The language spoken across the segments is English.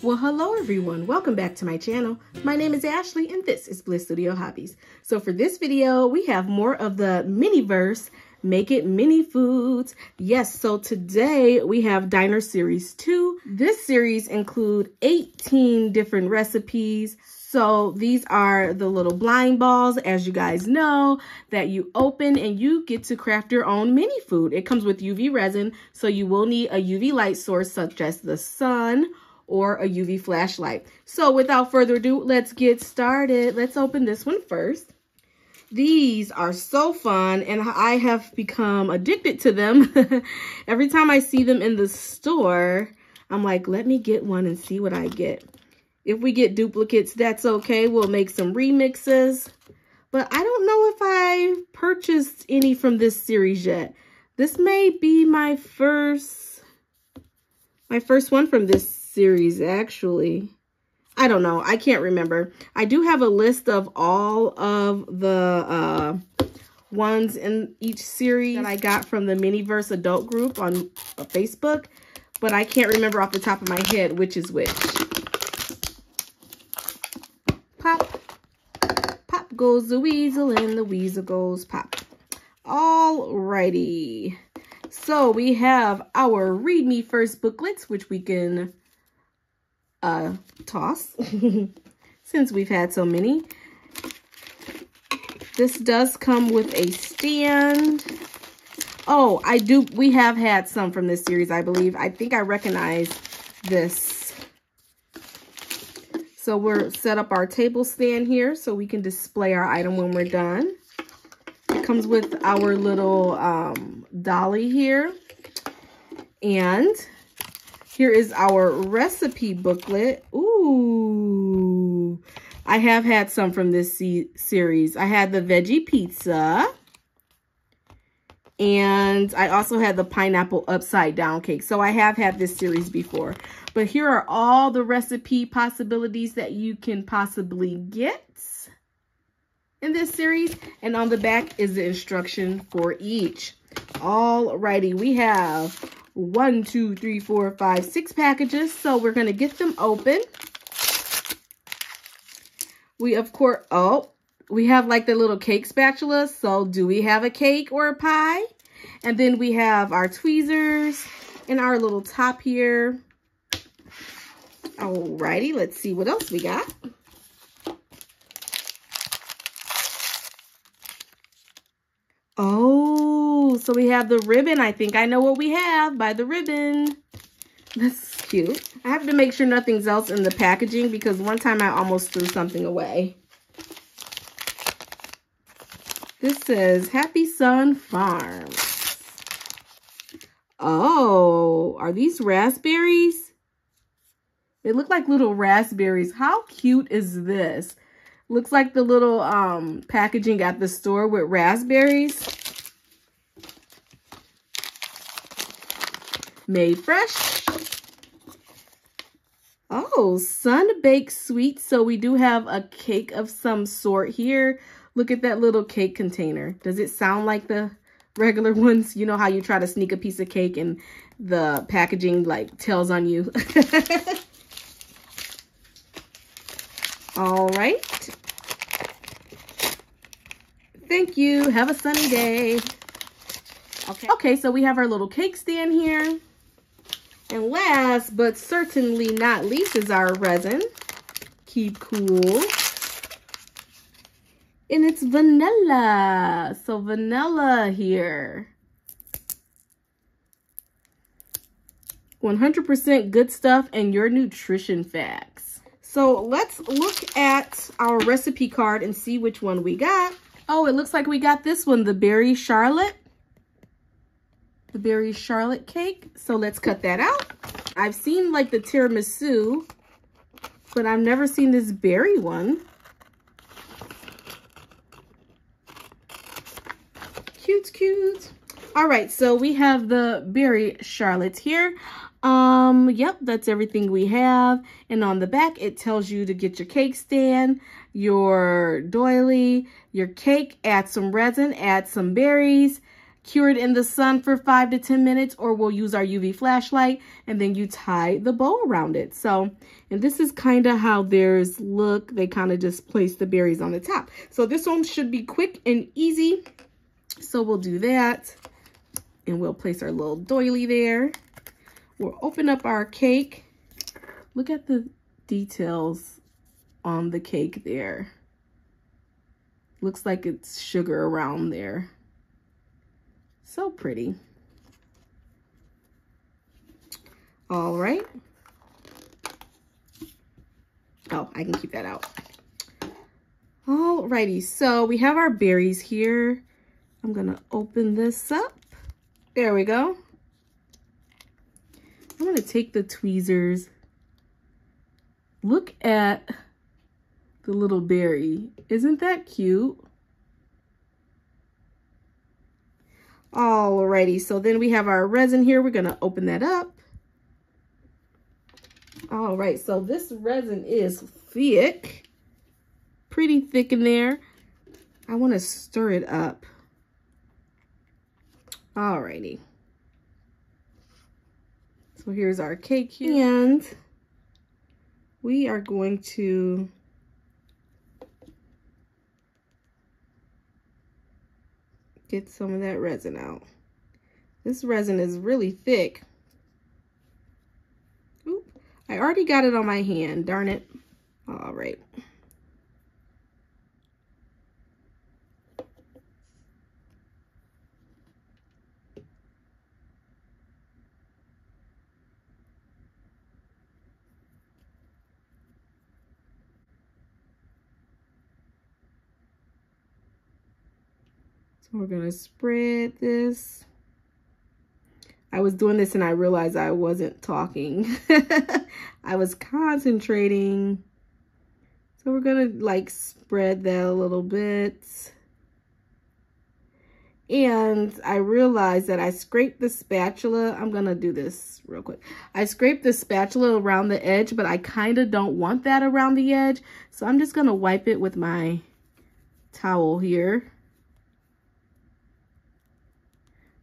Well, hello everyone. Welcome back to my channel. My name is Ashley and this is Bliss Studio Hobbies. So for this video, we have more of the Miniverse Make It Mini Foods. Yes, so today we have Diner Series 2. This series includes 18 different recipes. So these are the little blind balls, as you guys know, that you open and you get to craft your own mini food. It comes with UV resin, so you will need a UV light source such as the sun or a UV flashlight. So without further ado, let's get started. Let's open this one first. These are so fun and I have become addicted to them. Every time I see them in the store, I'm like, let me get one and see what I get. If we get duplicates, that's okay. We'll make some remixes. But I don't know if I purchased any from this series yet. This may be my first one from this series, actually. I don't know. I can't remember. I do have a list of all of the ones in each series that I got from the Miniverse adult group on Facebook, but I can't remember off the top of my head which is which. Pop. Pop goes the weasel and the weasel goes pop. Alrighty. So we have our Read Me First booklets, which we can toss since we've had so many. This does come with a stand. Oh, we have had some from this series, I believe. I think I recognize this. So we're set up our table stand here so we can display our item when we're done. It comes with our little dolly here. And here is our recipe booklet. Ooh, I have had some from this series. I had the veggie pizza. And I also had the pineapple upside down cake. So I have had this series before. But here are all the recipe possibilities that you can possibly get in this series. And on the back is the instruction for each. Alrighty, we have 1, 2, 3, 4, 5, 6 packages. So we're going to get them open. We, of course, we have like the little cake spatula. So do we have a cake or a pie? And then we have our tweezers and our little top here. Alrighty, let's see what else we got. Oh, so we have the ribbon. I think I know what we have by the ribbon. That's cute. I have to make sure nothing's else in the packaging because one time I almost threw something away. This says Happy Sun Farms. Oh, are these raspberries? They look like little raspberries. How cute is this? Looks like the little packaging at the store with raspberries. Made fresh. Oh, sun-baked sweets. So we do have a cake of some sort here. Look at that little cake container. Does it sound like the regular ones? You know how you try to sneak a piece of cake and the packaging like tells on you. All right. Thank you. Have a sunny day. Okay, so we have our little cake stand here. And last but certainly not least is our resin. Keep cool. And it's vanilla. So vanilla here. 100% good stuff and your nutrition facts. So let's look at our recipe card and see which one we got. Oh, it looks like we got this one, the berry charlotte. The berry charlotte cake. So let's cut that out. I've seen like the tiramisu, but I've never seen this berry one. Cute, cute. All right, so we have the berry charlotte here. Yep, that's everything we have. And on the back, it tells you to get your cake stand, your doily, your cake, add some resin, add some berries, cure it in the sun for 5 to 10 minutes, or we'll use our UV flashlight, and then you tie the bow around it. So, and this is kind of how theirs look. They kind of just place the berries on the top. So this one should be quick and easy. So we'll do that, and we'll place our little doily there. We'll open up our cake. Look at the details on the cake there. Looks like it's sugar around there. So pretty. All right. Oh, I can keep that out. Alrighty, so we have our berries here. I'm gonna open this up. There we go. I'm gonna take the tweezers. Look at the little berry. Isn't that cute? Alrighty, so then we have our resin here. We're gonna open that up. All right, so this resin is thick, pretty thick in there. I wanna stir it up. Alrighty. So here's our cake here. And we are going to get some of that resin out. This resin is really thick. Oop, I already got it on my hand, darn it. All right. We're gonna spread this. I was doing this and I realized I wasn't talking. I was concentrating. So we're gonna like spread that a little bit. And I realized that I scraped the spatula. I'm gonna do this real quick. I scraped the spatula around the edge, but I kind of don't want that around the edge. So I'm just gonna wipe it with my towel here,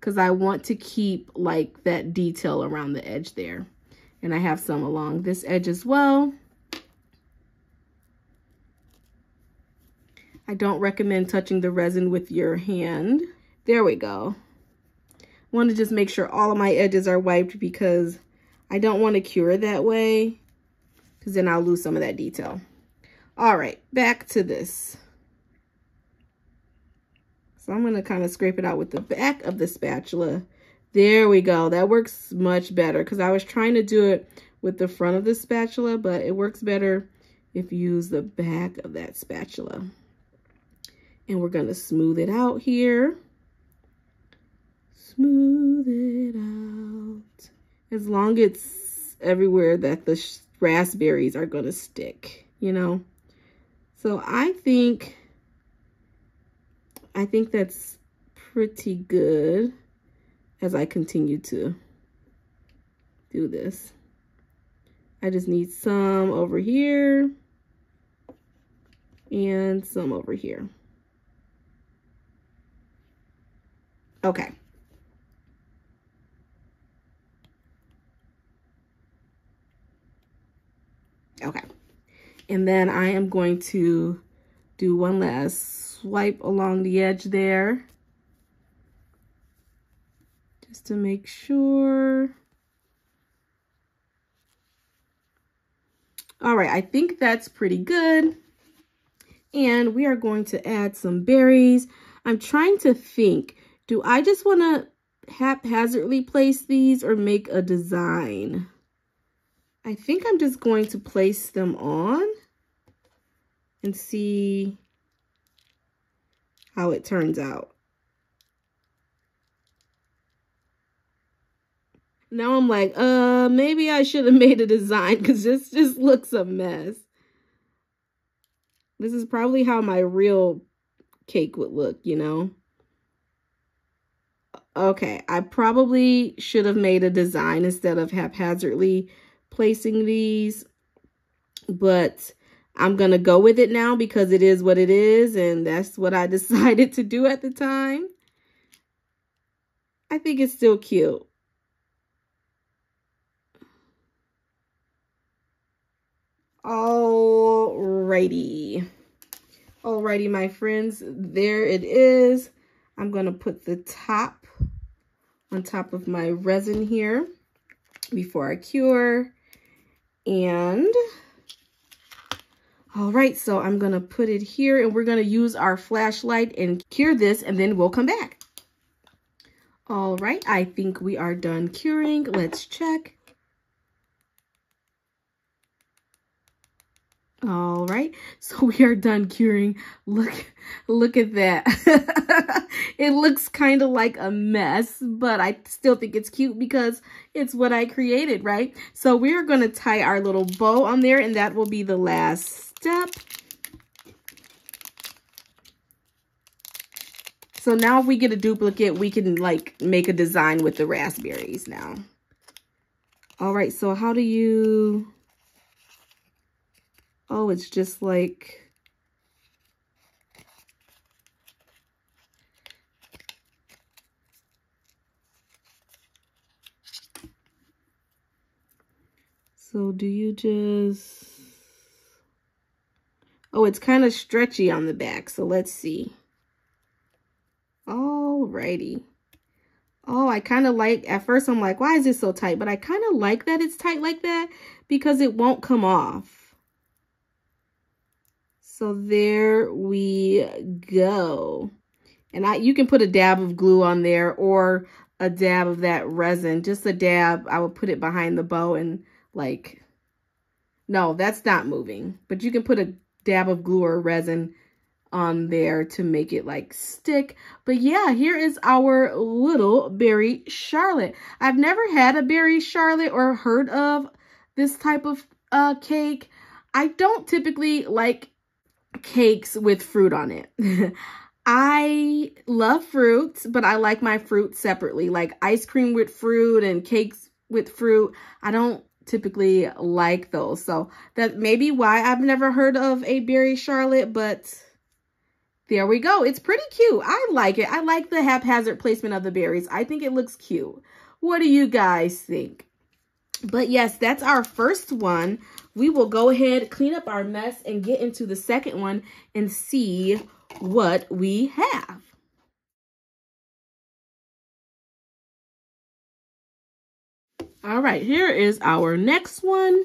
because I want to keep like that detail around the edge there. And I have some along this edge as well. I don't recommend touching the resin with your hand. There we go. Want to just make sure all of my edges are wiped because I don't want to cure that way, because then I'll lose some of that detail. All right, back to this. So I'm going to kind of scrape it out with the back of the spatula. There we go. That works much better, because I was trying to do it with the front of the spatula, but it works better if you use the back of that spatula. And we're going to smooth it out here. Smooth it out. As long as it's everywhere that the raspberries are going to stick, you know. So I think that's pretty good as I continue to do this. I just need some over here and some over here. Okay. Okay. And then I am going to do one last swipe along the edge there, just to make sure. All right, I think that's pretty good. And we are going to add some berries. I'm trying to think, do I just want to haphazardly place these or make a design? I think I'm just going to place them on and see how it turns out. Now I'm like, maybe I should have made a design, because this just looks a mess. This is probably how my real cake would look, you know? Okay, I probably should have made a design instead of haphazardly placing these, but I'm gonna go with it now because it is what it is, and that's what I decided to do at the time. I think it's still cute. Alrighty. Alrighty, my friends, there it is. I'm going to put the top on top of my resin here before I cure. And all right, so I'm going to put it here and we're going to use our flashlight and cure this and then we'll come back. All right, I think we are done curing. Let's check. All right, so we are done curing. Look at that. It looks kind of like a mess, but I still think it's cute because it's what I created, right? So we're going to tie our little bow on there, and that will be the last step. So now if we get a duplicate, we can like make a design with the raspberries now. All right, so how do you... Oh, it's just like, so do you just, oh, it's kind of stretchy on the back. So let's see. Alrighty. Oh, I kind of like, at first I'm like, why is it so tight? But I kind of like that it's tight like that because it won't come off. So there we go. And you can put a dab of glue on there or a dab of that resin. Just a dab. I would put it behind the bow and like, no, that's not moving. But you can put a dab of glue or resin on there to make it like stick. But yeah, here is our little berry charlotte. I've never had a berry charlotte or heard of this type of cake. I don't typically like cakes with fruit on it. I love fruit, but I like my fruit separately, like ice cream with fruit and cakes with fruit. I don't typically like those. So that may be why I've never heard of a berry charlotte, but there we go. It's pretty cute. I like it. I like the haphazard placement of the berries. I think it looks cute. What do you guys think? But yes, that's our first one. We will go ahead, clean up our mess, and get into the second one and see what we have. All right, here is our next one.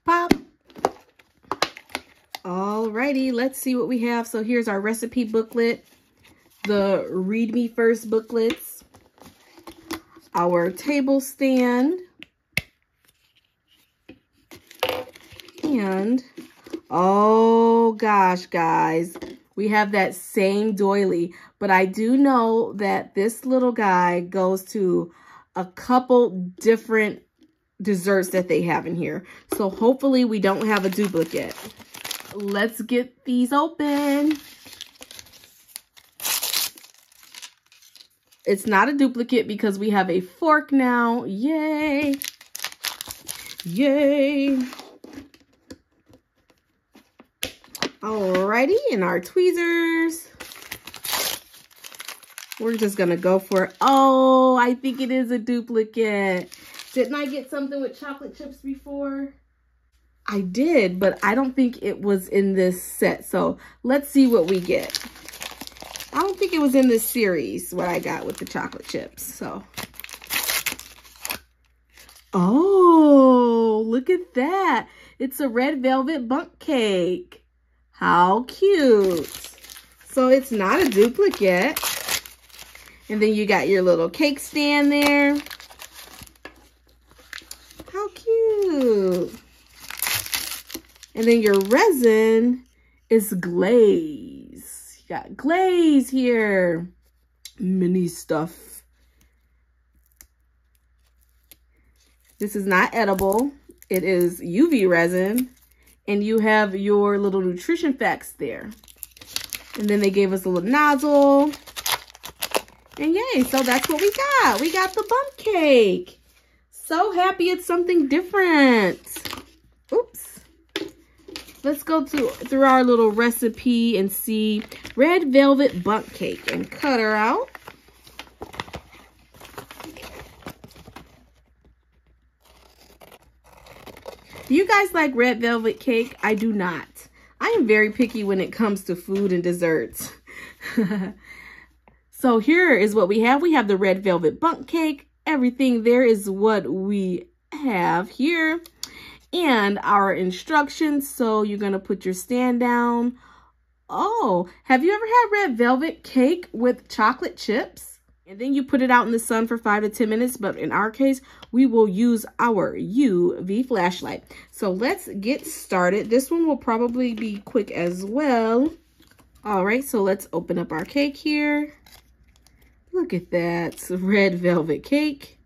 Pop. Alrighty, let's see what we have. So here's our recipe booklet, the Read Me First booklets, our table stand, and oh gosh, guys, we have that same doily, but I do know that this little guy goes to a couple different desserts that they have in here. So hopefully we don't have a duplicate. Let's get these open. It's not a duplicate because we have a fork now. Yay. Yay. Alrighty, and our tweezers. We're just gonna go for it. Oh, I think it is a duplicate. Didn't I get something with chocolate chips before? I did, but I don't think it was in this set. So let's see what we get. I don't think it was in this series, what I got with the chocolate chips. So, oh, look at that. It's a red velvet bundt cake. How cute. So it's not a duplicate. And then you got your little cake stand there. How cute. And then your resin is glaze. You got glaze here. Mini stuff. This is not edible. It is UV resin. And you have your little nutrition facts there. And then they gave us a little nozzle. And yay, so that's what we got. We got the bundt cake. So happy it's something different. Oops. let's go through our little recipe and see red velvet bundt cake and cut her out. Do you guys like red velvet cake? I do not. I am very picky when it comes to food and desserts. So here is what we have. We have the red velvet bundt cake. Everything there is what we have here. And our instructions. So you're going to put your stand down. Oh, have you ever had red velvet cake with chocolate chips? And then you put it out in the sun for 5 to 10 minutes. But in our case, we will use our UV flashlight. So let's get started. This one will probably be quick as well. All right, so let's open up our cake here. Look at that, it's a red velvet cake.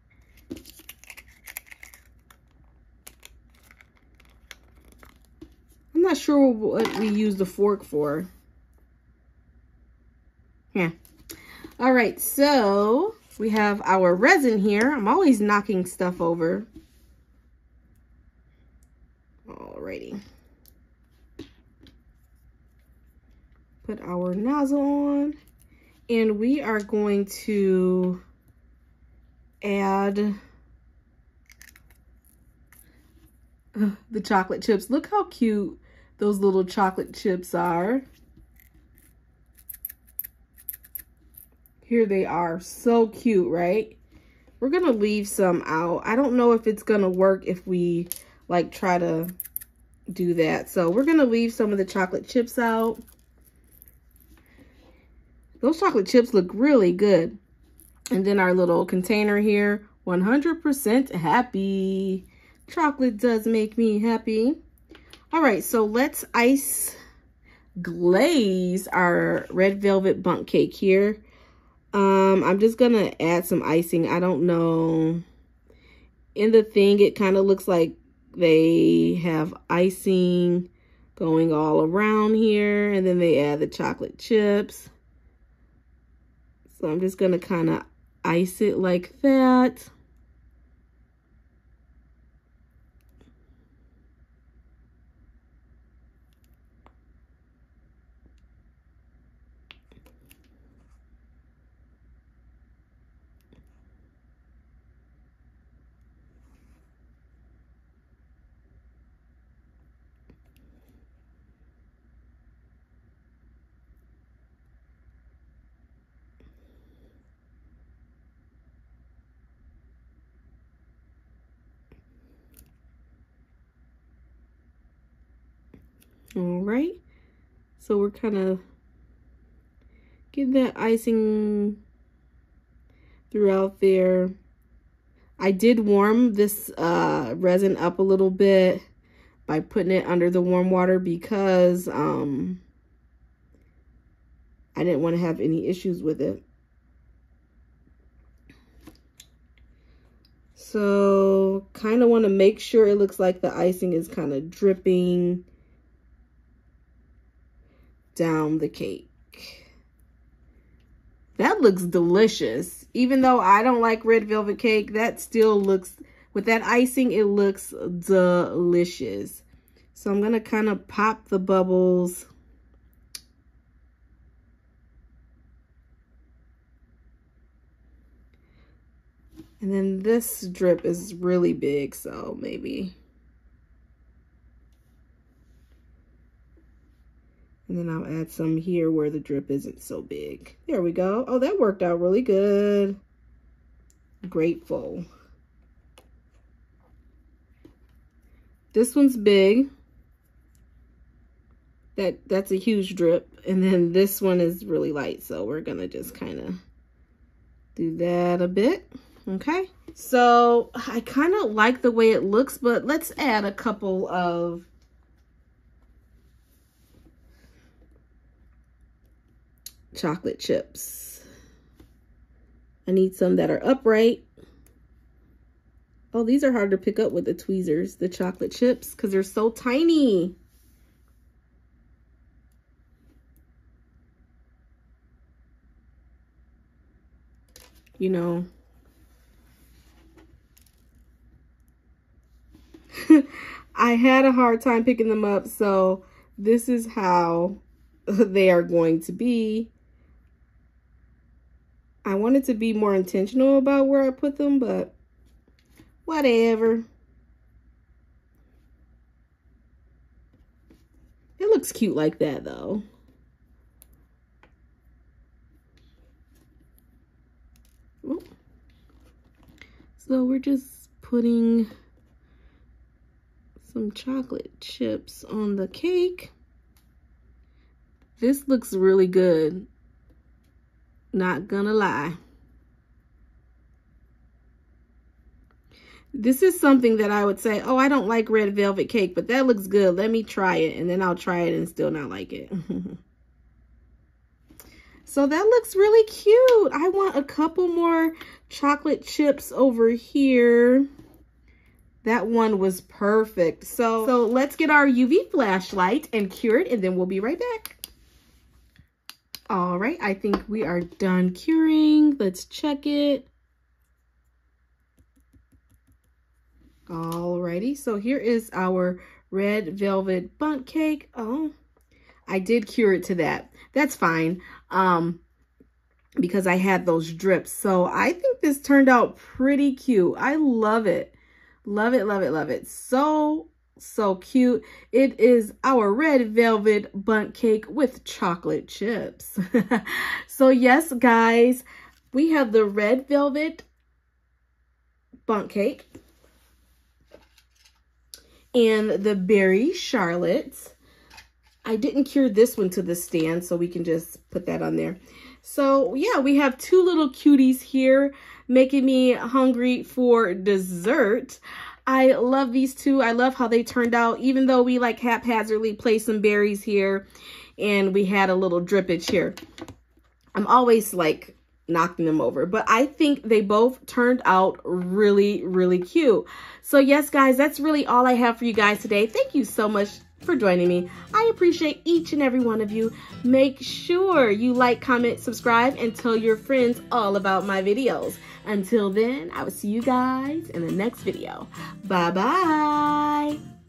I'm not sure what we use the fork for. Yeah. All right, so we have our resin here. I'm always knocking stuff over. Alrighty. Put our nozzle on. And we are going to add the chocolate chips. Look how cute those little chocolate chips are. Here they are. So cute, right? We're going to leave some out. I don't know if it's going to work if we like try to do that. So we're going to leave some of the chocolate chips out. Those chocolate chips look really good. And then our little container here, 100% happy. Chocolate does make me happy. All right, so let's ice glaze our red velvet bundt cake here. I'm just gonna add some icing. I don't know. In the thing, it kind of looks like they have icing going all around here. And then they add the chocolate chips. So I'm just going to kind of ice it like that. All right, so we're kind of getting that icing throughout there. I did warm this resin up a little bit by putting it under the warm water because I didn't want to have any issues with it. So kind of want to make sure it looks like the icing is kind of dripping down the cake. That looks delicious. Even though I don't like red velvet cake, that still looks, with that icing, it looks delicious. So I'm going to kind of pop the bubbles. And then this drip is really big, so maybe. And then I'll add some here where the drip isn't so big. There we go. Oh, that worked out really good. Grateful. This one's big. That's a huge drip. And then this one is really light. So we're going to just kind of do that a bit. Okay. So I kind of like the way it looks, but let's add a couple of chocolate chips. I need some that are upright. Oh, these are hard to pick up with the tweezers, the chocolate chips, because they're so tiny. You know, I had a hard time picking them up, so this is how they are going to be. I wanted to be more intentional about where I put them, but whatever. It looks cute like that though. Ooh. So we're just putting some chocolate chips on the cake. This looks really good. Not gonna lie. This is something that I would say, oh, I don't like red velvet cake, but that looks good. Let me try it. And then I'll try it and still not like it. So that looks really cute. I want a couple more chocolate chips over here. That one was perfect. So let's get our UV flashlight and cure it, and then we'll be right back. All right, I think we are done curing. Let's check it. Alrighty, so here is our red velvet bundt cake. Oh, I did cure it to that. That's fine, because I had those drips. So I think this turned out pretty cute. I love it. Love it, love it, love it. So cute. It is our red velvet bundt cake with chocolate chips. So yes, guys, we have the red velvet bundt cake and the berry charlotte. I didn't cure this one to the stand, so we can just put that on there. So yeah, we have two little cuties here making me hungry for dessert. I love these two. I love how they turned out, even though we like haphazardly placed some berries here and we had a little drippage here. I'm always like knocking them over, but I think they both turned out really, really cute. So yes, guys, that's really all I have for you guys today. Thank you so much for joining me. I appreciate each and every one of you. Make sure you like, comment, subscribe, and tell your friends all about my videos. Until then, I will see you guys in the next video. Bye-bye.